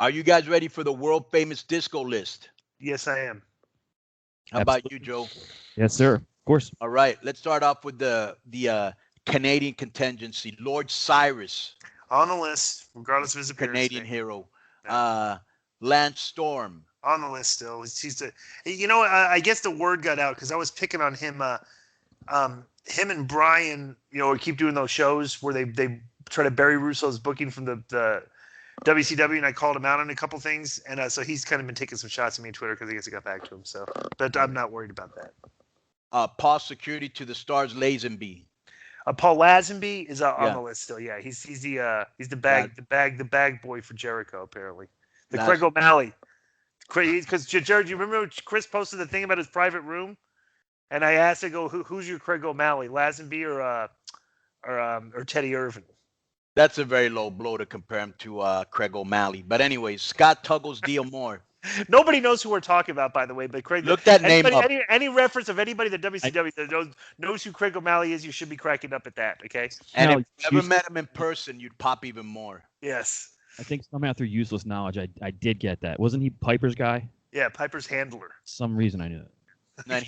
Are you guys ready for the world famous disco list? Yes, I am. How about you, Joe? Yes, sir. Of course. All right, let's start off with the Canadian contingency. Lord Cyrus, On the list, regardless of his appearance. Canadian hero. Lance Storm. On the list still. I guess the word got out because I was picking on him. Him and Brian, keep doing those shows where they try to bury Russo's booking from the WCW, and I called him out on a couple things, and so he's kind of been taking some shots at me on Twitter because I guess I got back to him. So, but I'm not worried about that. Paul Security to the Stars, Lazenby. Paul Lazenby is on the list still. Yeah, he's the bag boy for Jericho apparently. Craig O'Malley. Because Jared, you remember Chris posted the thing about his private room, and I asked, I go, who's your Craig O'Malley, Lazenby or Teddy Irvin? That's a very low blow to compare him to Craig O'Malley. But anyways, Scott Tuggles D'Amore. Nobody knows who we're talking about, by the way. But Craig, look that name up. Any reference of anybody that WCW that knows who Craig O'Malley is, you should be cracking up at that. Okay. And if you ever met him in person, you'd pop even more. Yes. I think somehow through useless knowledge, I did get that. Wasn't he Piper's guy? Yeah, Piper's handler. Some reason I knew that. And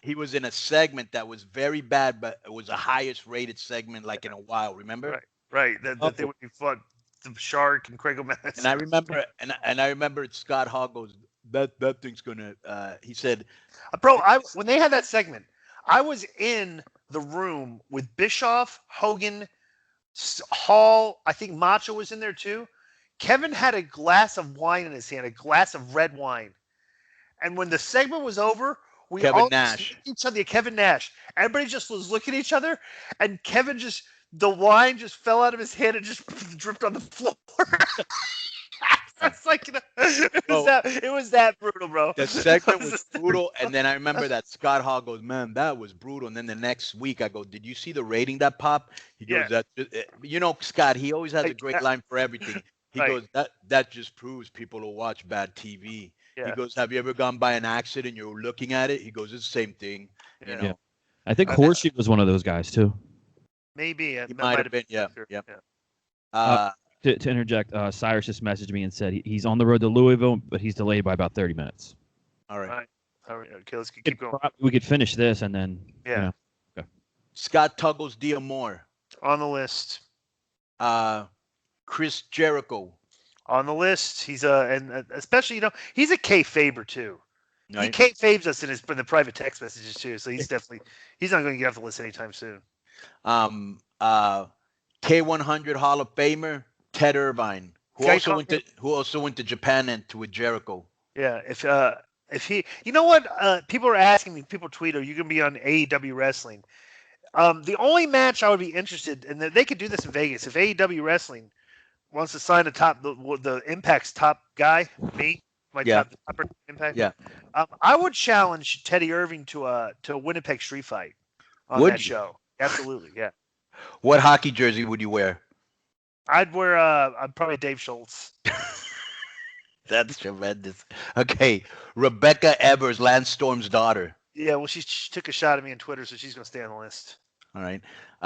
he was in a segment that was very bad, but it was the highest rated segment like in a while. Remember? Right. That they would be fought the Shark and Craig O'Malley. And I remember Scott Hall goes, that thing's gonna. He said, "Bro, when they had that segment, I was in the room with Bischoff, Hogan, Hall. I think Macho was in there too. Kevin had a glass of wine in his hand, a glass of red wine. And when the segment was over, we Kevin all Nash. each other, Kevin Nash. Everybody just was looking at each other, and Kevin the wine just fell out of his hand and just dripped on the floor. It's like it was that brutal, bro. The segment was brutal, and then I remember that Scott Hall goes, "Man, that was brutal." And then the next week, I go, "Did you see the rating that popped?" He goes, Scott, he always has a great line for everything. He goes, that just proves people will watch bad TV. Yeah. He goes, have you ever gone by an accident? You're looking at it. He goes, it's the same thing. You know. Yeah. I think Horseshoe was one of those guys too. Maybe he might have been. Yeah. Sure. Yeah. To interject, Cyrus just messaged me and said he's on the road to Louisville, but he's delayed by about 30 minutes. All right. Okay, let's keep going. We could finish this and then. Yeah. Okay. Scott Tuggles D'Amore. On the list. Chris Jericho. On the list. He's and especially he's a kayfaber too. Right. He kayfabes us in the private text messages too. So he's not going to get off the list anytime soon. K100 Hall of Famer Ted Irvine, who also went to Japan and with Jericho. Yeah, if he, people are asking me, people tweet, are you going to be on AEW Wrestling? The only match I would be interested in, and they could do this in Vegas, if AEW Wrestling wants to sign the Impact's top guy, me, top Impact. Yeah. I would challenge Teddy Irving to a Winnipeg street fight on that show. Absolutely, yeah. What hockey jersey would you wear? I'd wear I'd probably Dave Schultz. That's tremendous. Okay, Rebecca Evers, Lance Storm's daughter. Yeah, well, she took a shot at me on Twitter, so she's going to stay on the list. All right.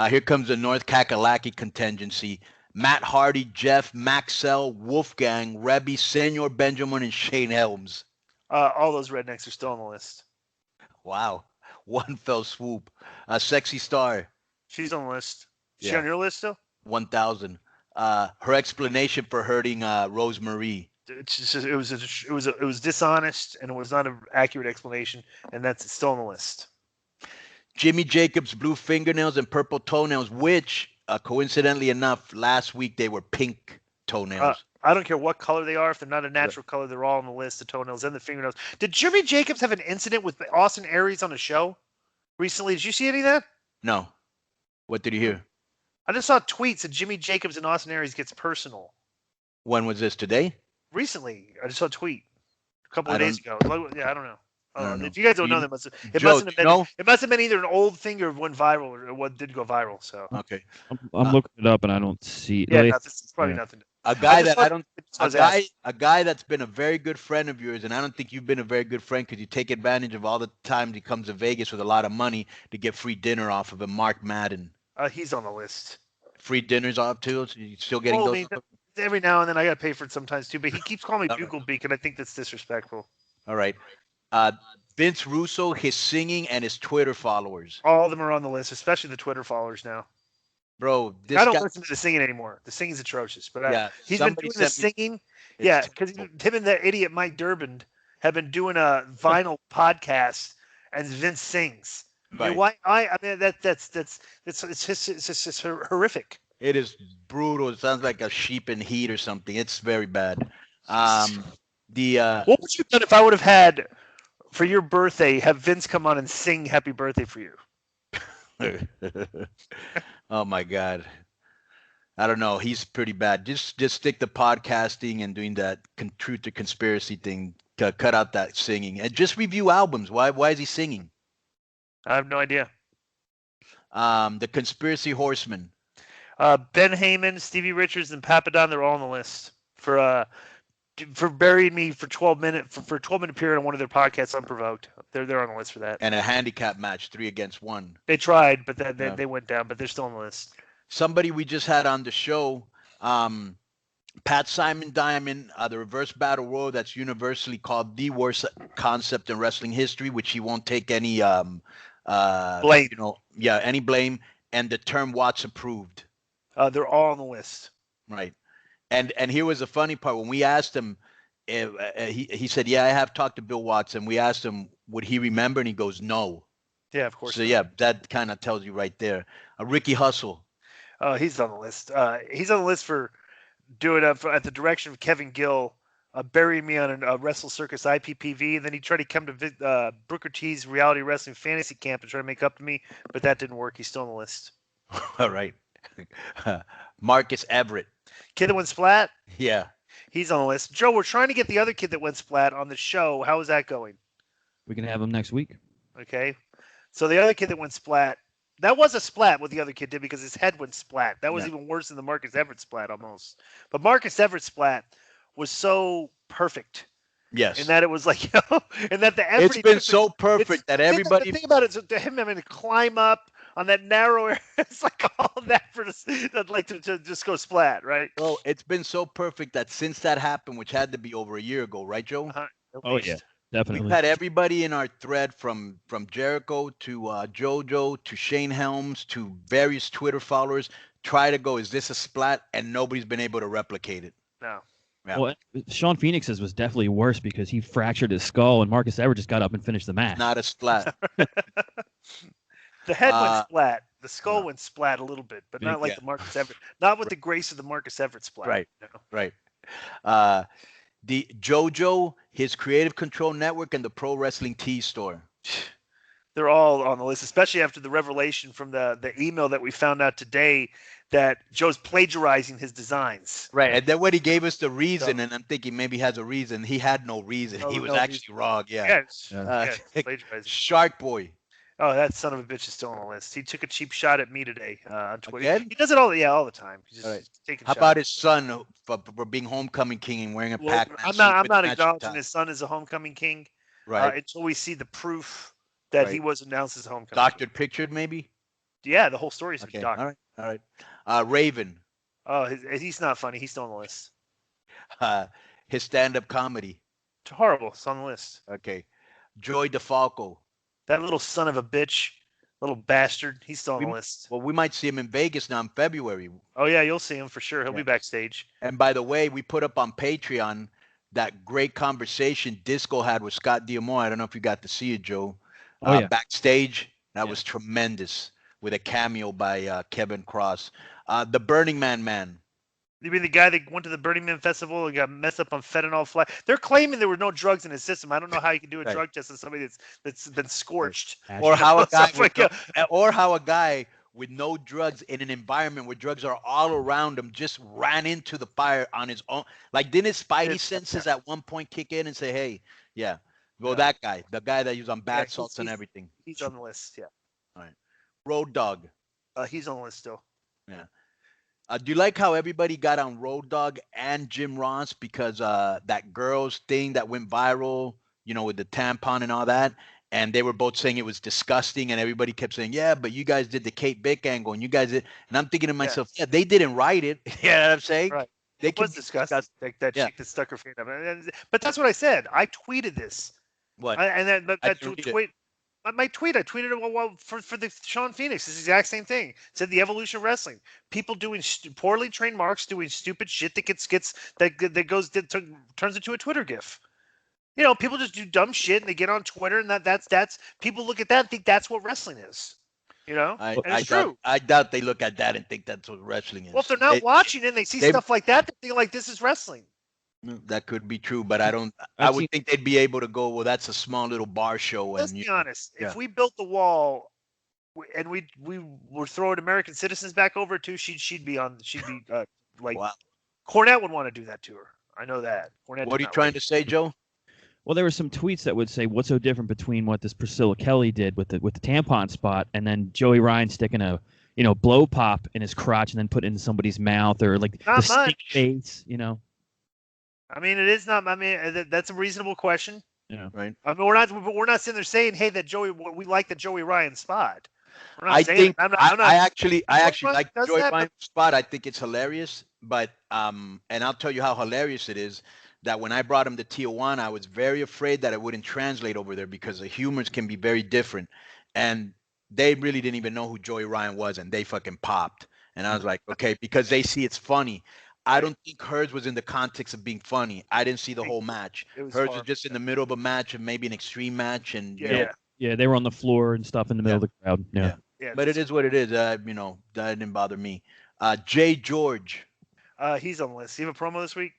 Here comes the North Kakalaki contingency. Matt Hardy, Jeff, Maxwell, Wolfgang, Rebby, Senor Benjamin, and Shane Helms. All those rednecks are still on the list. Wow. One fell swoop. Sexy Star. She's on the list. Is she on your list still? 1,000. Her explanation for hurting Rosemarie. It was dishonest, and it was not an accurate explanation, and that's still on the list. Jimmy Jacobs' blue fingernails and purple toenails, which, coincidentally enough, last week they were pink toenails. I don't care what color they are. If they're not a natural color, they're all on the list, the toenails and the fingernails. Did Jimmy Jacobs have an incident with Austin Aries on a show recently? Did you see any of that? No. What did you hear? I just saw tweets that Jimmy Jacobs and Austin Aries gets personal. When was this? Today? Recently. I just saw a tweet a couple of days ago. Yeah, I don't know. If you guys don't know, it must have been either an old thing or went viral or what did go viral. So okay, I'm looking it up and I don't see. Yeah, it's probably nothing. A guy that's been a very good friend of yours, and I don't think you've been a very good friend because you take advantage of all the time he comes to Vegas with a lot of money to get free dinner off of him. Mark Madden. He's on the list. Free dinners off too. So you're still getting those. every now and then I got to pay for it sometimes too. But he keeps calling me Bugle Beak, and I think that's disrespectful. All right. Vince Russo, his singing, and his Twitter followers. All of them are on the list, especially the Twitter followers now. Bro, I don't listen to the singing anymore. The singing's atrocious. But he's been doing the singing. Yeah, because him and that idiot Mike Durbin have been doing a vinyl podcast, and Vince sings. Right. You know, I mean it's just horrific. It is brutal. It sounds like a sheep in heat or something. It's very bad. What would you have done if I would have had for your birthday have Vince come on and sing Happy Birthday for you? Oh my God. I don't know. He's pretty bad. Just stick to podcasting and doing that truth to conspiracy thing. Cut out that singing and just review albums. Why is he singing? I have no idea. The Conspiracy Horsemen. Ben Heyman, Stevie Richards, and Papadon, they're all on the list for burying me for 12 minutes for 12-minute period on one of their podcasts, Unprovoked. They're on the list for that. And a handicap match, 3 against 1. They tried, but they went down. But they're still on the list. Somebody we just had on the show, Pat Simon Diamond, the Reverse Battle Royal, that's universally called the worst concept in wrestling history, which he won't take any blame. Any blame, and the term Watts approved. They're all on the list. Right. And here was the funny part. When we asked him, he said, yeah, I have talked to Bill Watts. And we asked him, would he remember? And he goes, no. Yeah, of course. So, yeah, that kind of tells you right there. Ricky Hustle. He's on the list. He's on the list for doing it at the direction of Kevin Gill, burying me on a Wrestle Circus IPPV. And then he tried to come to Booker T's Reality Wrestling Fantasy Camp and try to make up to me. But that didn't work. He's still on the list. All right. Marcus Everett. Kid that went splat? Yeah. He's on the list. Joe, we're trying to get the other kid that went splat on the show. How is that going? We can have him next week. Okay. So the other kid that went splat, that was a splat what the other kid did because his head went splat. That was even worse than the Marcus Everett splat almost. But Marcus Everett splat was so perfect. Yes. And that it was like, and that the Everett. It's been so perfect that everybody. The thing about it is him having to climb up on that narrow area, it's like all of that for to just go splat, right? Well, it's been so perfect that since that happened, which had to be over a year ago, right, Joe? Oh yeah, definitely. We've had everybody in our thread from Jericho to JoJo to Shane Helms to various Twitter followers try to go, is this a splat? And nobody's been able to replicate it. No. Yeah. Well, Sean Phoenix's was definitely worse because he fractured his skull, and Marcus Everett just got up and finished the match. Not a splat. The head went splat. The skull went splat a little bit, but not like the Marcus Everett. Not with the grace of the Marcus Everett splat. Right. No. Right. The JoJo, his Creative Control Network, and the Pro Wrestling Tees store. They're all on the list, especially after the revelation from the email that we found out today that Joe's plagiarizing his designs. Right. And then when he gave us the reason, and I'm thinking maybe he has a reason, he had no reason. He was actually wrong. Yeah. Yes. Plagiarizing. Shark Boy. Oh, that son of a bitch is still on the list. He took a cheap shot at me today on Twitter. Again? He does it all the time. He's just taking How shots. about his son for being homecoming king and wearing a Pac-Man I'm suit not with matching acknowledging tie? his son as a homecoming king Right. until we see the proof that he was announced as homecoming Doctored pictured, maybe? Yeah, the whole story is Okay. doctored. All right. Raven. Oh, he's not funny. He's still on the list. His stand-up comedy. It's horrible. It's on the list. Okay. Joey DeFalco. That little son of a bitch, little bastard. He's still on the list. Well, we might see him in Vegas now in February. Oh, yeah, you'll see him for sure. He'll be backstage. And by the way, we put up on Patreon that great conversation Disco had with Scott Diamore. I don't know if you got to see it, Joe. Backstage. That was tremendous with a cameo by Kevin Cross. The Burning Man. You mean the guy that went to the Burning Man Festival and got messed up on fentanyl fly? They're claiming there were no drugs in his system. I don't know how you can do a drug test on somebody that's been scorched. Or how a guy with no drugs in an environment where drugs are all around him just ran into the fire on his own. Like, didn't his spidey senses at one point kick in and say, hey, that guy, the guy that was on bath salts and everything. He's on the list, yeah. All right. Road Dogg. He's on the list still. Yeah. Do you like how everybody got on Road Dogg and Jim Ross because that girls thing that went viral, with the tampon and all that? And they were both saying it was disgusting, and everybody kept saying, yeah, but you guys did the Kate Bick angle, and you guys did. And I'm thinking to myself, they didn't write it. You know what I'm saying? Right. They It was disgusting. That chick that stuck her finger up. But that's what I said. I tweeted this. What? And that tweet. My tweet, I tweeted it for the Sean Phoenix. It's the exact same thing. It said the evolution of wrestling. People doing poorly trained marks doing stupid shit that turns into a Twitter gif. People just do dumb shit and they get on Twitter and that's people look at that and think that's what wrestling is. And it's true. I doubt they look at that and think that's what wrestling is. Well, if they're not watching and they see stuff like that, they think like this is wrestling. That could be true, but I would think they'd be able to go, well, that's a small little bar show. Let's be honest. Yeah. If we built the wall and we were throwing American citizens back over too, she'd be like, wow. Cornette would want to do that to her. I know that. Cornette what are you trying to say, Joe? Well, there were some tweets that would say, what's so different between what this Priscilla Kelly did with the tampon spot and then Joey Ryan sticking a blow pop in his crotch and then put it in somebody's mouth, or like not the much. Stick face, I mean, it is not. I mean, that's a reasonable question. Yeah, right. I mean, we're not sitting there saying, "Hey, we like the Joey Ryan spot." I actually like the Joey Ryan spot. I think it's hilarious, but and I'll tell you how hilarious it is. That when I brought him to Tijuana, I was very afraid that it wouldn't translate over there because the humors can be very different, and they really didn't even know who Joey Ryan was, and they fucking popped. And I was like, okay, because they see it's funny. I don't think hers was in the context of being funny. I didn't see the whole match. Hers was just in the middle of a match and maybe an extreme match. And yeah, they were on the floor and stuff in the middle of the crowd. Yeah. But it is what it is. That didn't bother me. Jay George. He's on the list. You have a promo this week?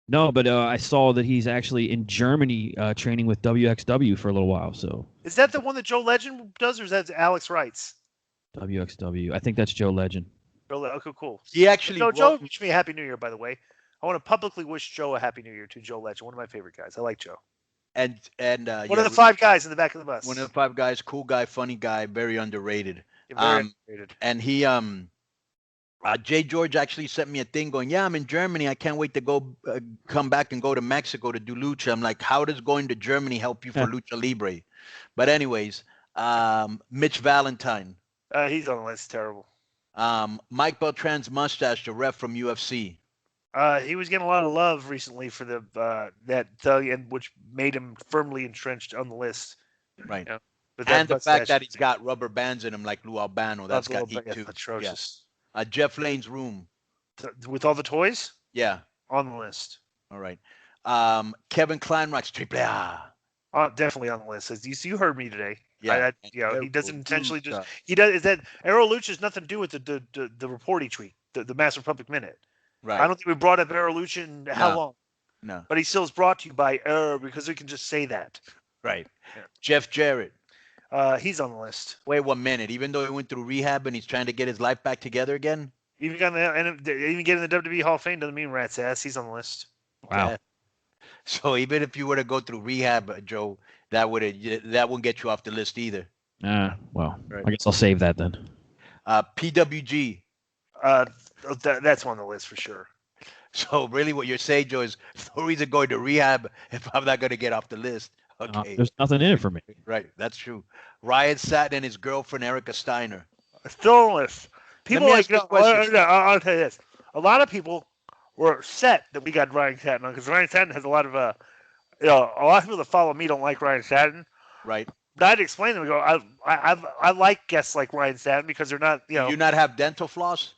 No, but I saw that he's actually in Germany training with WXW for a little while. So is that the one that Joe Legend does, or is that Alex Wrights? WXW. I think that's Joe Legend. Okay, cool. He actually Joe wished me a Happy New Year, by the way. I want to publicly wish Joe a Happy New Year too. Joe Legend, one of my favorite guys. I like Joe. And one of the 5 guys in the back of the bus. One of the 5 guys, cool guy, funny guy, very underrated. Very underrated. And he Jay George actually sent me a thing going, yeah, I'm in Germany. I can't wait to go come back and go to Mexico to do lucha. I'm like, how does going to Germany help you for lucha libre? But anyways, Mitch Valentine. He's on the list. Terrible. Mike Beltran's mustache, the ref from UFC. He was getting a lot of love recently for that which made him firmly entrenched on the list. Right. And the fact that he's got rubber bands in him like Lou Albano, that's got heat too. Atrocious. Yes. Jeff Lane's room. With all the toys? Yeah. On the list. All right. Kevin Kleinrock's Triple A. Definitely on the list. You heard me today. Yeah. He doesn't intentionally just. He does. Is that Aero Lucha has nothing to do with the report each week, the Master Public Minute. Right. I don't think we brought up Aero Lucha in how long. No. But he still is brought to you by Aero because we can just say that. Right. Yeah. Jeff Jarrett. He's on the list. Wait 1 minute. Even though he went through rehab and he's trying to get his life back together again. Even getting the WWE Hall of Fame doesn't mean rat's ass. He's on the list. Wow. Yeah. So even if you were to go through rehab, Joe, that wouldn't get you off the list either. Well, right. I guess I'll save that then. PWG. That's on the list for sure. So really what you're saying, Joe, is no reason going to rehab if I'm not going to get off the list. Okay. There's nothing in it for me. Right. That's true. Ryan Satin and his girlfriend, Erica Steiner. Still on the list. People I'll tell you this. A lot of people were upset that we got Ryan Satin on because Ryan Satin has a lot of a lot of people that follow me don't like Ryan Satin. Right. But I'd explain to them. I like guests like Ryan Satin because they're not. Do you not have dental floss?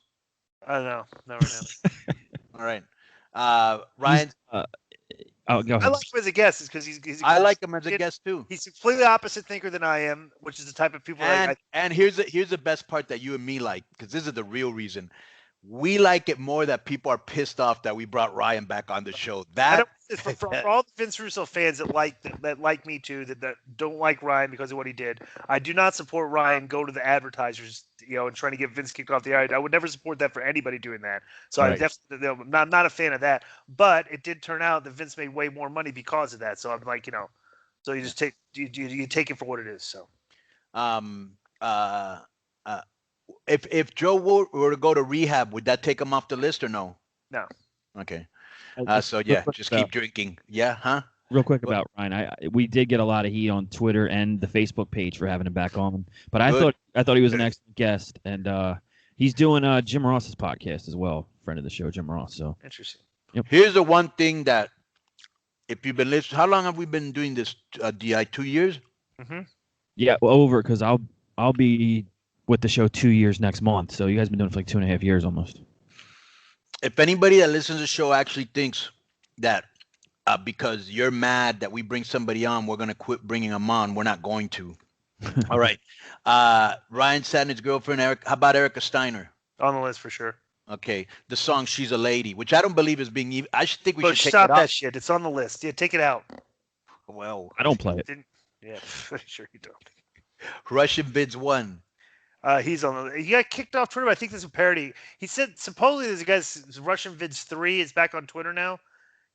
I don't know. Never know. All right. Ryan. Go ahead. I like him as a guest because he's. I like him as a guest too. He's a completely opposite thinker than I am, which is the type of people. And here's the best part that you and me like, because this is the real reason. We like it more that people are pissed off that we brought Ryan back on the show. For all the Vince Russo fans that like me too, that don't like Ryan because of what he did, I do not support Ryan go to the advertisers, and trying to get Vince kicked off the air. I would never support that for anybody doing that. So right. I definitely, I'm not a fan of that. But it did turn out that Vince made way more money because of that. So I'm like, so you just take you take it for what it is. So, If Joe were to go to rehab, would that take him off the list or no? No. Okay. Just keep drinking. Yeah, huh? Real quick about Ryan, we did get a lot of heat on Twitter and the Facebook page for having him back on. But I thought he was an excellent guest, and He's doing Jim Ross's podcast as well. Friend of the show, Jim Ross. So interesting. Yep. Here's the one thing that, if you've been listening, how long have we been doing this? DI 2 years? Mm-hmm. Yeah, over because I'll be with the show 2 years next month. So you guys have been doing it for like 2.5 years almost. If anybody that listens to the show actually thinks that because you're mad that we bring somebody on, we're going to quit bringing them on, we're not going to. All right. Ryan Sadnet's girlfriend, Eric. How about Erica Steiner? On the list for sure. Okay. The song "She's a Lady," which I don't believe is being even. I think we should take stop it that off. shit. It's on the list. Yeah, take it out. Well, I don't play it. Yeah, sure you don't. Russian Vids 1. He's on the. He got kicked off Twitter. I think this is a parody. He said supposedly there's a guy's Russian Vids 3 is back on Twitter now,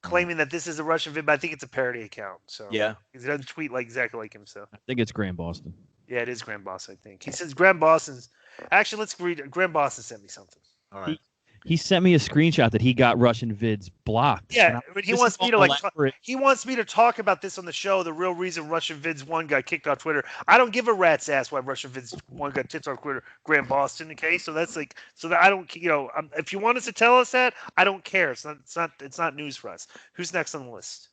claiming that this is a Russian vid, but I think it's a parody account. So Yeah, he doesn't tweet like exactly like him. So I think it's Grand Boston. yeah, it is Grand Boss. I think he says Grand Boston's. Actually, let's read. Grand Boston sent me something. all right. He sent me a screenshot that he got Russian vids blocked. Yeah, but he wants me to he wants me to talk about this on the show. The real reason Russian Vids 1 got kicked off Twitter. I don't give a rat's ass why Russian Vids 1 got kicked off Twitter. Grand Boston, okay? So that's like so that I don't if you want us to tell us that, I don't care. It's not news for us. Who's next on the list?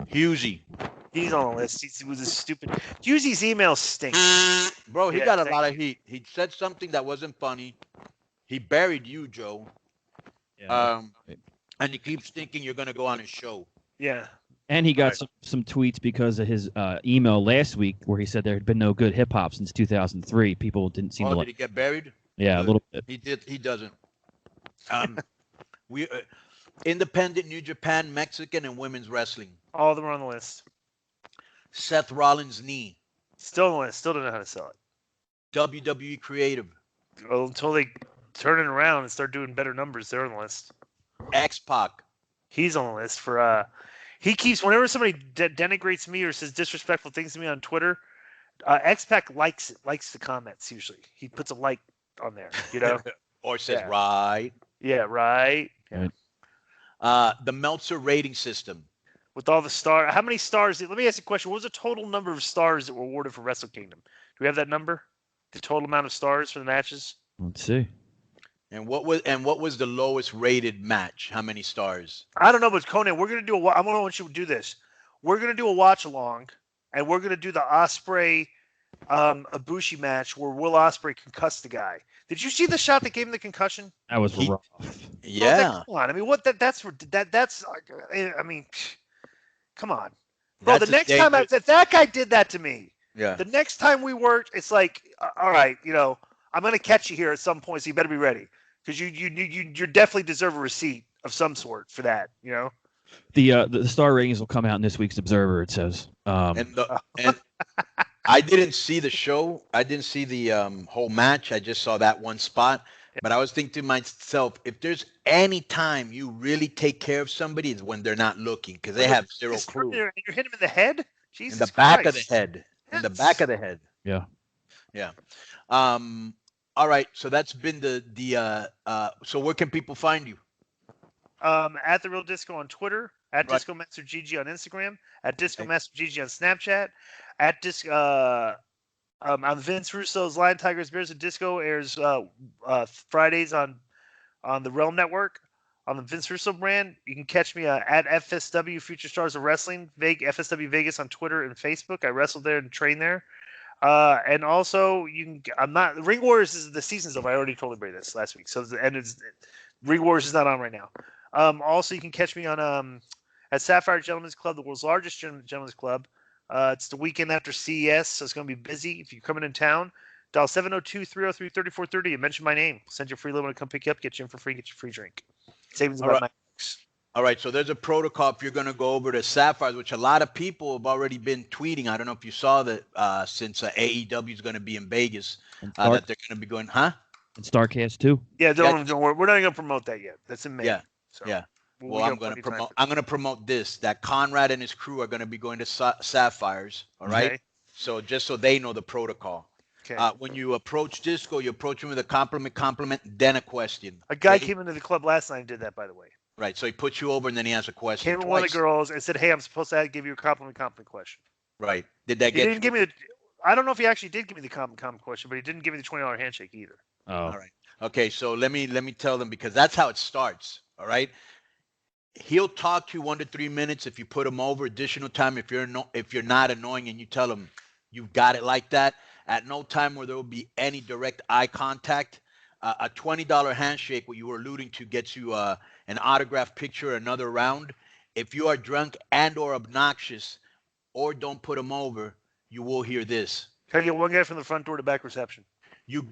Husey. He's on the list. He was a stupid. Husey's email stinks. Bro, he got a lot of heat. He said something that wasn't funny. He buried you, Joe. Yeah. And he keeps thinking you're going to go on his show. Yeah. And he got some tweets because of his email last week where he said there had been no good hip hop since 2003. People didn't seem to Did like. he get buried? Yeah, a little bit. He did. He doesn't. We independent New Japan, Mexican, and women's wrestling. All of them are on the list. Seth Rollins' knee. Still on the list. Still don't know how to sell it. WWE creative. Well, until they turn it around and start doing better numbers, they're on the list. X-Pac. He's on the list for. He keeps whenever somebody denigrates me or says disrespectful things to me on Twitter. X-Pac likes the comments usually. He puts a like on there, you know, or says right. Yeah, right. Yeah. The Meltzer rating system. With all the stars, how many stars? Let me ask you a question. What was the total number of stars that were awarded for Wrestle Kingdom? Do we have that number? The total amount of stars for the matches? Let's see. And what was the lowest rated match? How many stars? I don't know, but Conan, we're gonna do I want you to do this. We're gonna do a watch along, and we're gonna do the Ospreay Ibushi match where Will Ospreay concussed the guy. Did you see the shot that gave him the concussion? That was rough. Yeah. Come on. I mean, that's. I mean, come on, bro. The next time if that guy did that to me, the next time we worked, it's like, all right, I'm gonna catch you here at some point, so you better be ready because you definitely deserve a receipt of some sort for that, The star ratings will come out in this week's Observer. It says. And I didn't see the show. I didn't see the whole match. I just saw that one spot. But I was thinking to myself, if there's any time you really take care of somebody, it's when they're not looking because they have zero clue. You're hitting him in the head? Jesus in the back of the head. In the back of the head. Yeah. Yeah. All right. So that's been so where can people find you? At The Real Disco on Twitter, at Disco Master GG on Instagram, at Disco Master GG on Snapchat, at on Vince Russo's Lion Tigers Bears and Disco airs Fridays on the Realm Network on the Vince Russo brand. You can catch me at FSW Future Stars of Wrestling, FSW Vegas on Twitter and Facebook. I wrestled there and trained there. And also Ring Warriors is the season's over. I already told everybody this last week. So Ring Warriors is not on right now. Also you can catch me on at Sapphire Gentlemen's Club, the world's largest gentlemen's club. It's the weekend after CES, so it's going to be busy. If you're coming in town, dial 702-303-3430 and mention my name. Send you a free limo to come pick you up, get you in for free, get you a free drink. Savings about my books. All right, so there's a protocol if you're going to go over to Sapphires, which a lot of people have already been tweeting. I don't know if you saw that since AEW is going to be in Vegas, that they're going to be going, huh? And Starcast too. Yeah, don't worry. We're not going to promote that yet. That's in May. Yeah, so. yeah. Well, I'm going to promote this, that Conrad and his crew are going to be going to Sapphires. All right. Okay. So just so they know the protocol. Okay. When you approach Disco, you approach him with a compliment, then a question. A guy came into the club last night and did that, by the way. Right. So he puts you over and then he asks a question. Came with one of the girls and said, "Hey, I'm supposed to give you a compliment question." Right. Did that he didn't give me I don't know if he actually did give me the compliment question, but he didn't give me the $20 handshake either. Oh. All right. Okay, so let me tell them, because that's how it starts. All right. He'll talk to you 1 to 3 minutes if you put him over. Additional time if you're not annoying and you tell him you've got it like that. At no time where there will be any direct eye contact. A $20 handshake, what you were alluding to, gets you an autographed picture, another round. If you are drunk and or obnoxious or don't put him over, you will hear this. Can I get one guy from the front door to back reception?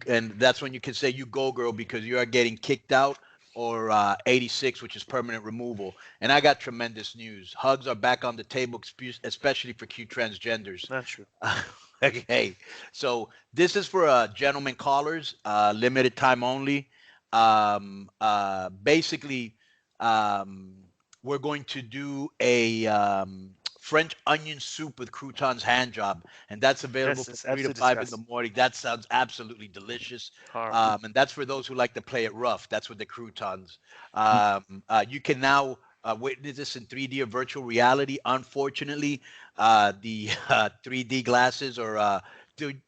And that's when you can say you go, girl, because you are getting kicked out, or 86, which is permanent removal. And I got tremendous news. Hugs are back on the table, especially for cute transgenders. Not true. Okay, so this is for gentlemen callers, limited time only. Basically, we're going to do a French onion soup with croutons hand job, and that's available from 3 to 5 in the morning. That sounds absolutely delicious. And that's for those who like to play it rough. That's with the croutons. You can now witness this in 3D or virtual reality. Unfortunately, the 3D glasses or the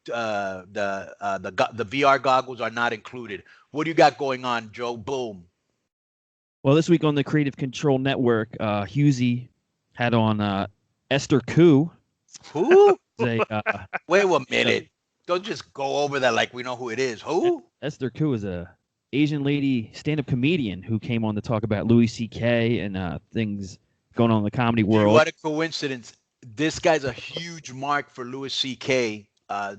VR goggles are not included. What do you got going on, Joe? Boom. Well, this week on the Creative Control Network, Husey had on Esther Koo. Who? Wait a minute. Don't just go over that like we know who it is. Who? Esther Koo is a Asian lady stand-up comedian who came on to talk about Louis C.K. and things going on in the comedy world. What a coincidence. This guy's a huge mark for Louis C.K.,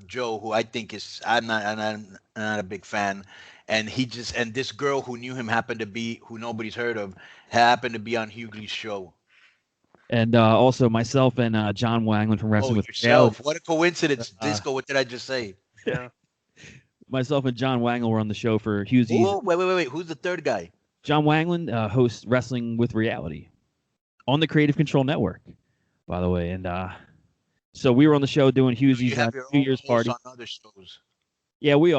Joe, who I think is, I'm not a big fan. And this girl who knew him who nobody's heard of, happened to be on Hughley's show. And also myself and John Wanglin from Wrestling with yourself. What a coincidence. Disco, what did I just say? Yeah. Myself and John Wanglin were on the show for Husey's. Oh, wait. Who's the third guy? John Wanglin hosts Wrestling with Reality on the Creative Control Network, by the way. And so we were on the show doing Husey's New Year's party. On other shows. Yeah, we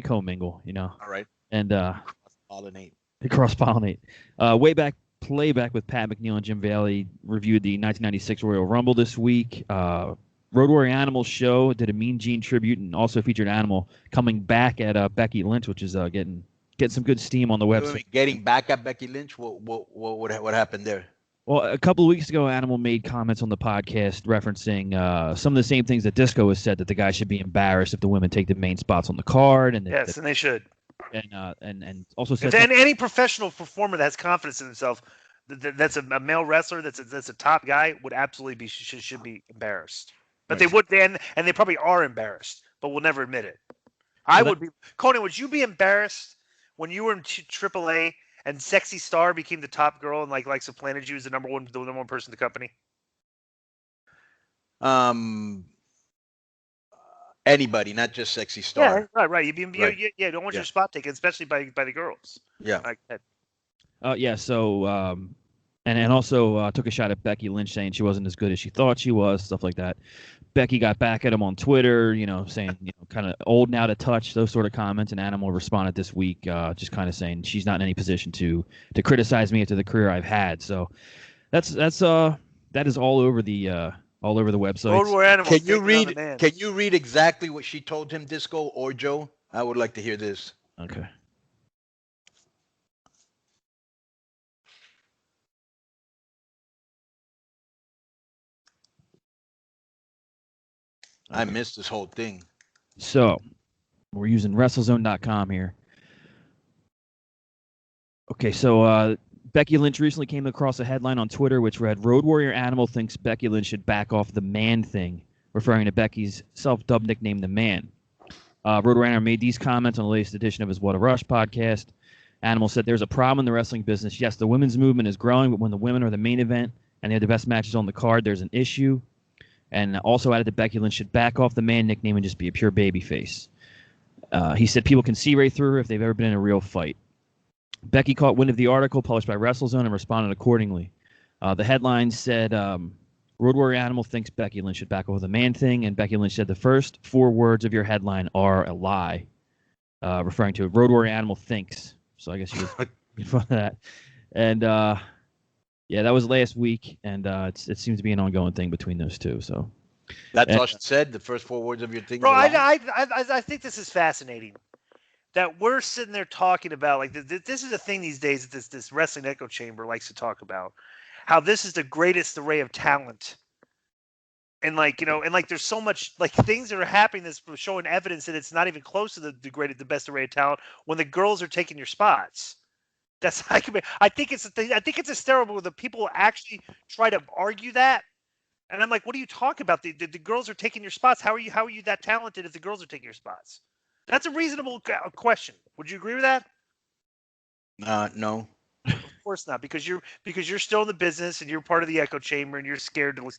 commingle, you know. All right. And cross-pollinate. Playback with Pat McNeil and Jim Bailey reviewed the 1996 Royal Rumble this week. Road Warrior Animal show did a Mean Gene tribute and also featured Animal coming back at Becky Lynch, which is getting some good steam on the website. Getting back at Becky Lynch? What happened there? Well, a couple of weeks ago, Animal made comments on the podcast referencing some of the same things that Disco has said, that the guy should be embarrassed if the women take the main spots on the card. And and they should. And also said any professional performer that has confidence in himself, that's a male wrestler, that's a top guy, would absolutely should be embarrassed. But they would and they probably are embarrassed, but will never admit it. I would be. Conan, would you be embarrassed when you were in AAA and Sexy Star became the top girl and like supplanted you as the number one person in the company? Anybody, not just Sexy Star. Yeah, right. You'd be, you don't want your spot taken, especially by the girls. Yeah. So and also took a shot at Becky Lynch, saying she wasn't as good as she thought she was, stuff like that. Becky got back at him on Twitter, saying, kind of old now to touch, those sort of comments. And Animal responded this week, just kind of saying she's not in any position to criticize me after the career I've had. So that is all over the website. Can you read exactly what she told him, Disco or Joe? I would like to hear this. Okay. I missed this whole thing. So we're using WrestleZone.com here. Okay, so Becky Lynch recently came across a headline on Twitter which read, Road Warrior Animal thinks Becky Lynch should back off the man thing, referring to Becky's self-dubbed nickname, The Man. Road Warrior Animal made these comments on the latest edition of his What a Rush podcast. Animal said, there's a problem in the wrestling business. Yes, the women's movement is growing, but when the women are the main event and they have the best matches on the card, there's an issue. And also added that Becky Lynch should back off the man nickname and just be a pure babyface. He said people can see right through her if they've ever been in a real fight. Becky caught wind of the article published by WrestleZone and responded accordingly. The headline said, Road Warrior Animal thinks Becky Lynch should back off the man thing, and Becky Lynch said the first 4 words of your headline are a lie, referring to Road Warrior Animal thinks. So I guess you was in front of that. And yeah, that was last week, and it seems to be an ongoing thing between those two. So that's all she said. The first 4 words of your thing. Bro, I think this is fascinating that we're sitting there talking about, like this is a thing these days that this wrestling echo chamber likes to talk about, how this is the greatest array of talent. And there's so much things that are happening that's showing evidence that it's not even close to the best array of talent when the girls are taking your spots. That's I think it's a thing. I think it's hysterical when the people actually try to argue that. And I'm like, what are you talking about? The girls are taking your spots. How are you that talented if the girls are taking your spots? That's a reasonable question. Would you agree with that? No. Of course not, because you're still in the business and you're part of the echo chamber and you're scared to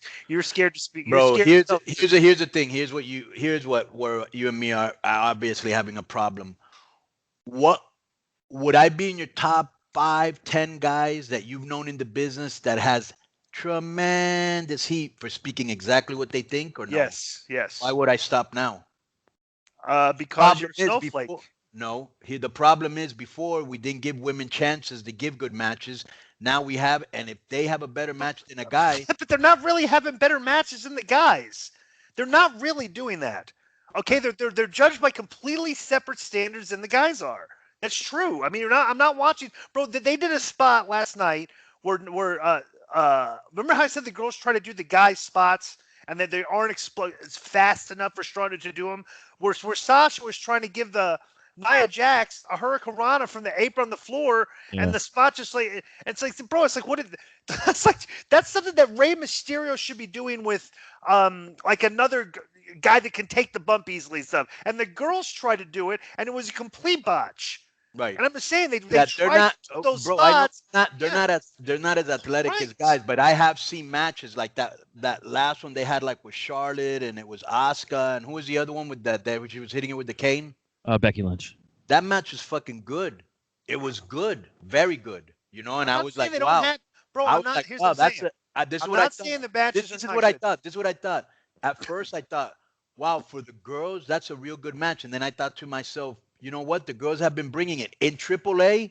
speak. Bro, here's the thing. Here's where you and me are obviously having a problem. What would I be in your top 5, 10 guys that you've known in the business that has tremendous heat for speaking exactly what they think, or no? Yes. Why would I stop now? Because you're a snowflake. No, the problem is before we didn't give women chances to give good matches. Now we have, and if they have a better match than a guy, but they're not really having better matches than the guys. They're not really doing that. Okay, they're judged by completely separate standards than the guys are. That's true. I mean, I'm not watching, bro. They did a spot last night where remember how I said the girls try to do the guys' spots and that they aren't fast enough for Strada to do them. Where Sasha was trying to give the Nia Jax a hurricanrana from the apron on the floor, and the spot just it's like, bro, it's like, that's something that Rey Mysterio should be doing with another guy that can take the bump easily and stuff. And the girls try to do it, and it was a complete botch. Right. And I'm just saying they're not those bro, spots. They're not as athletic as guys, but I have seen matches like that. That last one they had with Charlotte, and it was Asuka, and who was the other one with that she was hitting it with the cane? Becky Lynch. That match was fucking good. It was good, very good. And I was like, wow. This is what I thought. At first, I thought, wow, for the girls, that's a real good match. And then I thought to myself, you know what? The girls have been bringing it in AAA,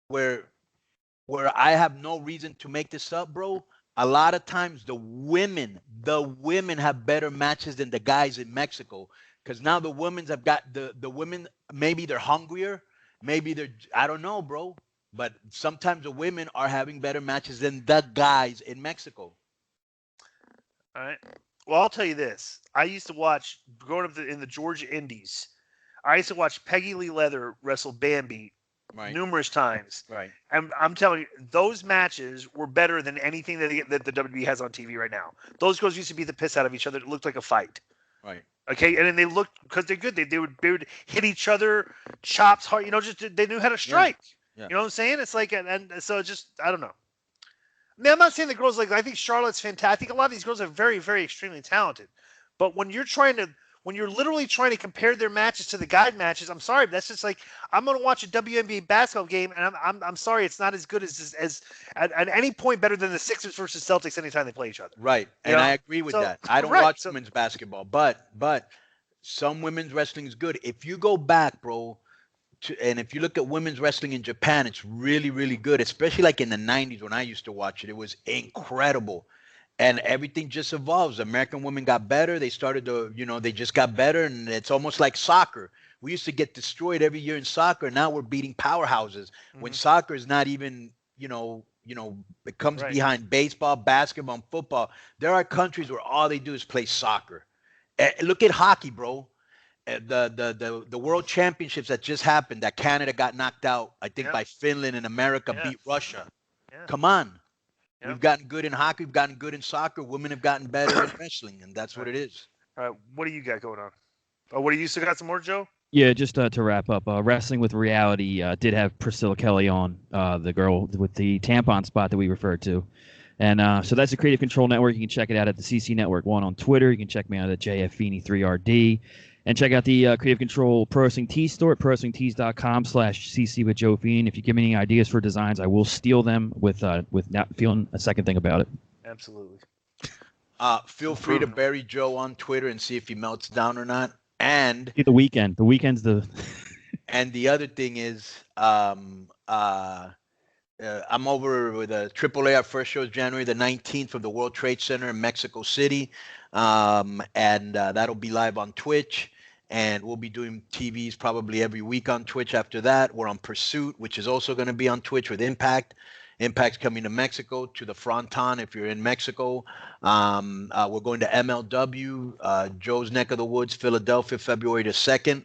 where I have no reason to make this up, bro. A lot of times, the women have better matches than the guys in Mexico. Because now the women's have got the women, maybe they're hungrier, maybe I don't know, bro. But sometimes the women are having better matches than the guys in Mexico. All right. Well, I'll tell you this. I used to watch, growing up in the Georgia Indies, I used to watch Peggy Lee Leather wrestle Bambi numerous times. Right. And I'm telling you, those matches were better than anything that the WWE has on TV right now. Those girls used to beat the piss out of each other. It looked like a fight. Right. Okay, and then they looked, because they're good. They would hit each other, chops hard. They knew how to strike. Yeah. You know what I'm saying? It's like, and so it's just, I don't know. I mean, I'm not saying the girls I think Charlotte's fantastic. I think a lot of these girls are very, very extremely talented. But when you're literally trying to compare their matches to the guide matches, I'm sorry, but that's just like, I'm going to watch a WNBA basketball game, and I'm sorry, it's not as good as at any point better than the Sixers versus Celtics anytime they play each other. Right, and I agree with that. I don't watch women's basketball, but some women's wrestling is good. If you go back, bro, and if you look at women's wrestling in Japan, it's really, really good, especially in the 90s when I used to watch it. It was incredible. And everything just evolves. American women got better. They started to, they just got better. And it's almost like soccer. We used to get destroyed every year in soccer. Now we're beating powerhouses. When soccer is not even, it comes behind baseball, basketball, and football. There are countries where all they do is play soccer. Look at hockey, bro. The World Championships that just happened, that Canada got knocked out, I think, by Finland, and America beat Russia. Yeah. Come on. Yep. We've gotten good in hockey. We've gotten good in soccer. Women have gotten better in wrestling, and that's what it is. All right. What do you got going on? What do you still got some more, Joe? Yeah, just to wrap up, Wrestling with Reality did have Priscilla Kelly on, the girl with the tampon spot that we referred to. And so that's the Creative Control Network. You can check it out at the CC Network 1 on Twitter. You can check me out at JFFeeney3RD. And check out the Creative Control Pro Wrestling Tees store at prowrestlingtees.com/CC with Joe Fiend. If you give me any ideas for designs, I will steal them with not feeling a second thing about it. Absolutely. Feel free to bury Joe on Twitter and see if he melts down or not. And the weekend. The weekend's the. And the other thing is, I'm over with a AAA. Our first show is January the 19th from the World Trade Center in Mexico City. And that'll be live on Twitch. and we'll be doing TVs probably every week on Twitch after that. We're on Pursuit, which is also going to be on Twitch with Impact. Impact's coming to Mexico, to the Fronton if you're in Mexico. We're going to MLW, Joe's neck of the woods, Philadelphia, February the 2nd.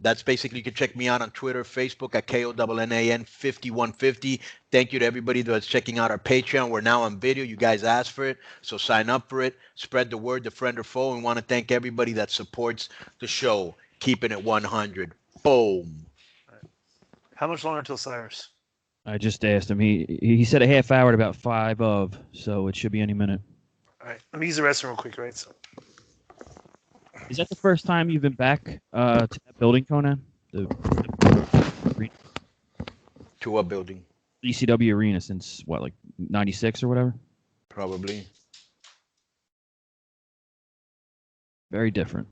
That's basically, you can check me out on Twitter, Facebook at KONNAN5150. Thank you to everybody that's checking out our Patreon. We're now on video. You guys asked for it, so sign up for it. Spread the word to friend or foe. And want to thank everybody that supports the show, keeping it 100. Boom. How much longer until Cyrus? I just asked him. He said a half hour at about 5 of, so it should be any minute. All right. Let me use the restroom real quick, right? So. Is that the first time you've been back to that building, Conan? The To what building? ECW arena since, what, like 96 or whatever? Probably. Very different.